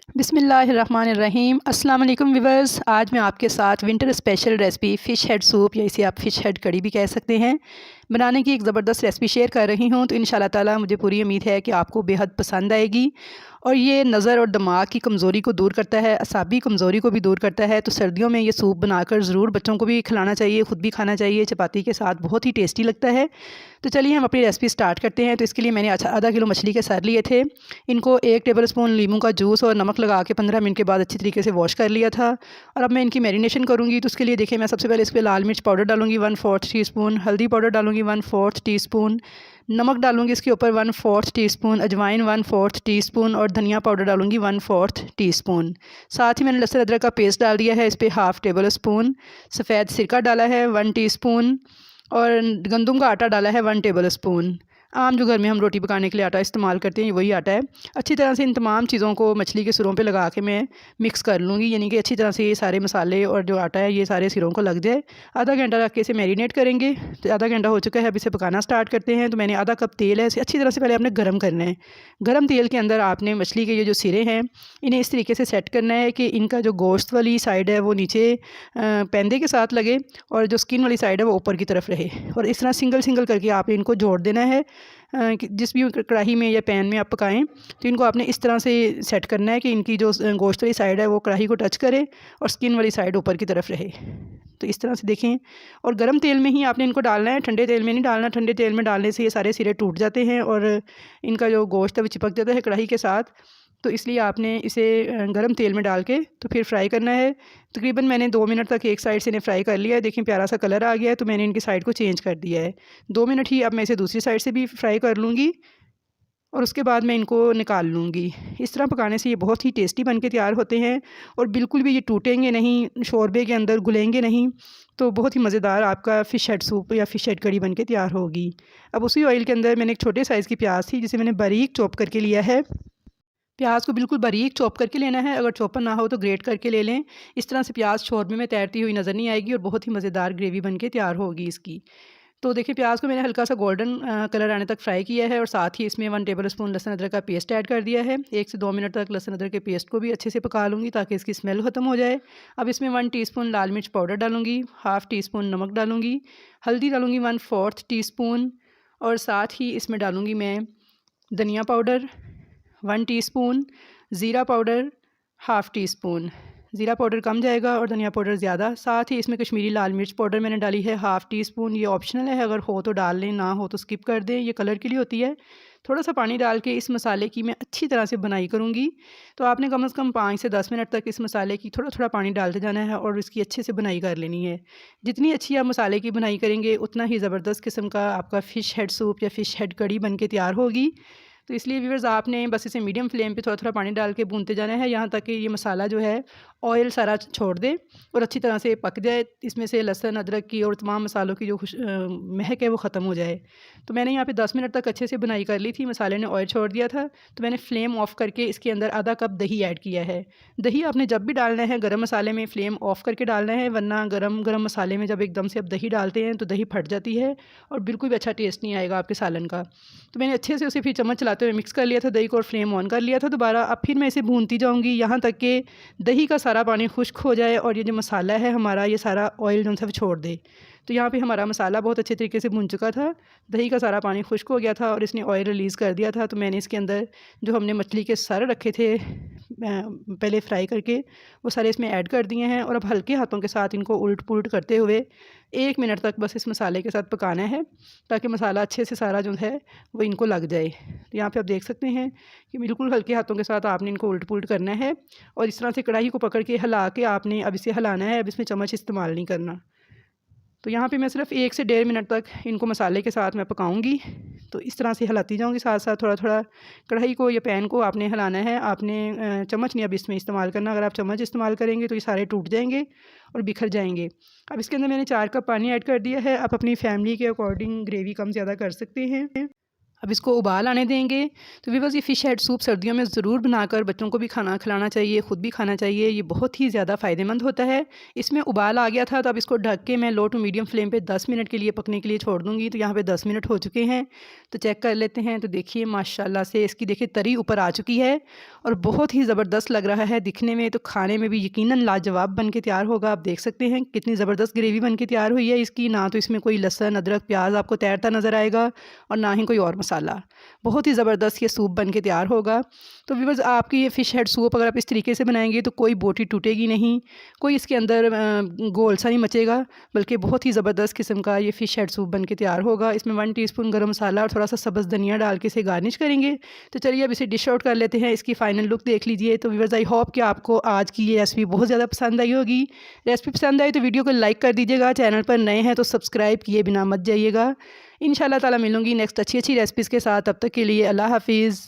बिस्मिल्लाहिर्रहमानिर्रहीम। अस्सलाम वालेकुम व्यूअर्स, आज मैं आपके साथ winter special recipe fish head soup या इसे आप फ़िश हेड कड़ी भी कह सकते हैं बनाने की एक ज़बरदस्त रेसिपी शेयर कर रही हूँ। तो इंशाल्लाह ताला मुझे पूरी उम्मीद है कि आपको बेहद पसंद आएगी और ये नज़र और दिमाग की कमज़ोरी को दूर करता है, असाबी कमज़ोरी को भी दूर करता है। तो सर्दियों में ये सूप बनाकर ज़रूर बच्चों को भी खिलाना चाहिए, ख़ुद भी खाना चाहिए। चपाती के साथ बहुत ही टेस्टी लगता है। तो चलिए हम अपनी रेसिपी स्टार्ट करते हैं। तो इसके लिए मैंने आधा किलो मछली के सर लिए थे। इनको 1 टेबल स्पून नींबू का जूस और नमक लगा के 15 मिनट के बाद अच्छी तरीके से वॉश कर लिया था। और अब मैं इनकी मैरिनेशन करूँगी। तो उसके लिए देखिए, मैं सबसे पहले इस पर लाल मिर्च पाउडर डालूँगी 1/4 टीस्पून, हल्दी पाउडर डालूँगी 1/4 टीस्पून, नमक डालूँगी इसके ऊपर 1/4 टीस्पून, अजवाइन 1/4 टीस्पून और धनिया पाउडर डालूँगी 1/4 टीस्पून। साथ ही मैंने लहसुन अदरक का पेस्ट डाल दिया है। इस पर हाफ़ टेबल स्पून सफ़ेद सिरका डाला है 1 टीस्पून और गंदम का आटा डाला है 1 टेबल स्पून। आम जो घर में हम रोटी पकाने के लिए आटा इस्तेमाल करते हैं वही आटा है। अच्छी तरह से इन तमाम चीज़ों को मछली के सिरों पे लगा के मैं मिक्स कर लूँगी, यानी कि अच्छी तरह से ये सारे मसाले और जो आटा है ये सारे सिरों को लग जाए। आधा घंटा रख के इसे मैरिनेट करेंगे। तो आधा घंटा हो चुका है, अब इसे पकाना स्टार्ट करते हैं। तो मैंने आधा कप तेल है, इसे अच्छी तरह से पहले आपने गर्म करना है। गर्म तेल के अंदर आपने मछली के ये जो सिरे हैं इन्हें इस तरीके से सेट करना है कि इनका जो गोश्त वाली साइड है वो नीचे पैंदे के साथ लगे और जो स्किन वाली साइड है वो ऊपर की तरफ रहे। और इस तरह सिंगल सिंगल करके आपने इनको जोड़ देना है। जिस भी कढ़ाई में या पैन में आप पकाएं तो इनको आपने इस तरह से सेट करना है कि इनकी जो गोश्त वाली साइड है वो कढ़ाई को टच करे और स्किन वाली साइड ऊपर की तरफ रहे। तो इस तरह से देखें, और गर्म तेल में ही आपने इनको डालना है, ठंडे तेल में नहीं डालना। ठंडे तेल में डालने से ये सारे सिरे टूट जाते हैं और इनका जो गोश्त है वो चिपक जाता है कढ़ाई के साथ। तो इसलिए आपने इसे गरम तेल में डाल के तो फिर फ्राई करना है। तकरीबन मैंने 2 मिनट तक एक साइड से इन्हें फ्राई कर लिया है। देखिए प्यारा सा कलर आ गया है, तो मैंने इनकी साइड को चेंज कर दिया है। 2 मिनट ही अब मैं इसे दूसरी साइड से भी फ्राई कर लूँगी और उसके बाद मैं इनको निकाल लूँगी। इस तरह पकाने से ये बहुत ही टेस्टी बन के तैयार होते हैं और बिल्कुल भी ये टूटेंगे नहीं, शोरबे के अंदर घुलेंगे नहीं। तो बहुत ही मज़ेदार आपका फ़िश हेड सूप या फ़िश हेड कड़ी बन के तैयार होगी। अब उसी ऑयल के अंदर मैंने एक छोटे साइज़ की प्याज थी जिसे मैंने बारीक चॉप करके लिया है। प्याज को बिल्कुल बारीक चॉप करके लेना है, अगर चॉपर ना हो तो ग्रेट करके ले लें। इस तरह से प्याज शोरबे में तैरती हुई नज़र नहीं आएगी और बहुत ही मज़ेदार ग्रेवी बन के तैयार होगी इसकी। तो देखिए प्याज को मैंने हल्का सा गोल्डन कलर आने तक फ्राई किया है और साथ ही इसमें 1 टेबल स्पून लहसुन अदरक का पेस्ट ऐड कर दिया है। 1 से 2 मिनट तक लहसुन अदरक के पेस्ट को भी अच्छे से पका लूँगी ताकि इसकी स्मेल ख़त्म हो जाए। अब इसमें 1 टीस्पून लाल मिर्च पाउडर डालूँगी, हाफ़ टीस्पून नमक डालूँगी, हल्दी डालूँगी 1/4 टीस्पून और साथ ही इसमें डालूँगी मैं धनिया पाउडर 1 टीस्पून, ज़ीरा पाउडर हाफ़ टी स्पून। ज़ीरा पाउडर कम जाएगा और धनिया पाउडर ज़्यादा। साथ ही इसमें कश्मीरी लाल मिर्च पाउडर मैंने डाली है हाफ़ टी स्पून। ये ऑप्शनल है, अगर हो तो डाल लें, ना हो तो स्किप कर दें, ये कलर के लिए होती है। थोड़ा सा पानी डाल के इस मसाले की मैं अच्छी तरह से बुनाई करूँगी। तो आपने कम से कम 5 से 10 मिनट तक इस मसाले की थोड़ा थोड़ा पानी डालते जाना है और इसकी अच्छे से बुनाई कर लेनी है। जितनी अच्छी आप मसाले की बुनाई करेंगे उतना ही ज़बरदस्त किस्म का आपका फ़िश हेड सूप या फ़िश हेड कड़ी बन के तैयार होगी। तो इसलिए व्यूअर्स आपने बस इसे मीडियम फ्लेम पे थोड़ा थोड़ा पानी डाल के भूनते जाना है यहाँ तक कि ये मसाला जो है ऑयल सारा छोड़ दे और अच्छी तरह से पक जाए। इसमें से लहसुन अदरक की और तमाम मसालों की जो महक है वो ख़त्म हो जाए। तो मैंने यहाँ पे 10 मिनट तक अच्छे से बुनाई कर ली थी, मसाले ने ऑयल छोड़ दिया था। तो मैंने फ्लेम ऑफ़ करके इसके अंदर आधा कप दही ऐड किया है। दही आपने जब भी डालना है गरम मसाले में फ्लेम ऑफ़ करके डालना है, वरना गरम गरम मसाले में जब एकदम से आप दही डालते हैं तो दही फट जाती है और बिल्कुल भी अच्छा टेस्ट नहीं आएगा आपके सालन का। तो मैंने अच्छे से उसे फिर चम्मच चलाते हुए मिक्स कर लिया था दही को और फ्लेम ऑन कर लिया था दोबारा। अब फिर मैं इसे भूनती जाऊँगी यहाँ तक कि दही का सारा पानी खुश्क हो जाए और ये जो मसाला है हमारा ये सारा ऑयल जो है छोड़ दे। तो यहाँ पे हमारा मसाला बहुत अच्छे तरीके से भून चुका था, दही का सारा पानी खुश्क हो गया था और इसने ऑयल रिलीज़ कर दिया था। तो मैंने इसके अंदर जो हमने मछली के सर रखे थे पहले फ्राई करके वो सारे इसमें ऐड कर दिए हैं और अब हल्के हाथों के साथ इनको उलट पुलट करते हुए 1 मिनट तक बस इस मसाले के साथ पकाना है ताकि मसाला अच्छे से सारा जो है वो इनको लग जाए। तो यहाँ पे आप देख सकते हैं कि बिल्कुल हल्के हाथों के साथ आपने इनको उलट पुलट करना है और इस तरह से कढ़ाई को पकड़ के हिला के आपने अब इसे हिलाना है। अब इसमें चम्मच इस्तेमाल नहीं करना। तो यहाँ पे मैं सिर्फ 1 से 1.5 मिनट तक इनको मसाले के साथ मैं पकाऊंगी। तो इस तरह से हिलाती जाऊंगी साथ साथ थोड़ा थोड़ा कढ़ाई को या पैन को आपने हिलाना है। आपने चम्मच नहीं अब इसमें इस्तेमाल करना, अगर आप चम्मच इस्तेमाल करेंगे तो ये सारे टूट जाएंगे और बिखर जाएंगे। अब इसके अंदर मैंने 4 कप पानी ऐड कर दिया है। आप अपनी फैमिली के अकॉर्डिंग ग्रेवी कम ज़्यादा कर सकते हैं। अब इसको उबाल आने देंगे। तो व्यूअर्स ये फ़िश हेड सूप सर्दियों में ज़रूर बनाकर बच्चों को भी खाना खिलाना चाहिए, ख़ुद भी खाना चाहिए। ये बहुत ही ज़्यादा फ़ायदेमंद होता है। इसमें उबाल आ गया था, तो अब इसको ढक के मैं लो टू मीडियम फ्लेम पे 10 मिनट के लिए पकने के लिए छोड़ दूँगी। तो यहाँ पे 10 मिनट हो चुके हैं, तो चेक कर लेते हैं। तो देखिए माशाल्लाह से इसकी देखिए तरी ऊपर आ चुकी है और बहुत ही ज़बरदस्त लग रहा है दिखने में, तो खाने में भी यकीनन लाजवाब बन के तैयार होगा। आप देख सकते हैं कितनी ज़बरदस्त ग्रेवी बन के तैयार हुई है इसकी। ना तो इसमें कोई लहसुन, अदरक, प्याज़ आपको तैरता नज़र आएगा और ना ही कोई और मसाला। बहुत ही ज़बरदस्त ये सूप बन के तैयार होगा। तो व्यूअर्स आपकी ये फ़िश हेड सूप अगर आप इस तरीके से बनाएंगे तो कोई बोटी टूटेगी नहीं, कोई इसके अंदर गोल सा नहीं मचेगा, बल्कि बहुत ही ज़बरदस्त किस्म का ये फ़िश हेड सूप बन के तैयार होगा। इसमें 1 टीस्पून गरम मसाला और थोड़ा सा सब्ज़ धनिया डाल के इसे गार्निश करेंगे। तो चलिए अब इसे डिश आउट कर लेते हैं। इसकी फ़ाइनल लुक देख लीजिए। तो व्यूअर्स आई होप कि आपको आज की ये रेसिपी बहुत ज़्यादा पसंद आई होगी। रेसिपी पसंद आई तो वीडियो को लाइक कर दीजिएगा, चैनल पर नए हैं तो सब्सक्राइब किए बिना मत जाइएगा। इंशाल्लाह ताला मिलूँगी नेक्स्ट अच्छी रेसिपीज़ के साथ। तब तक के लिए अल्लाह हाफ़िज़।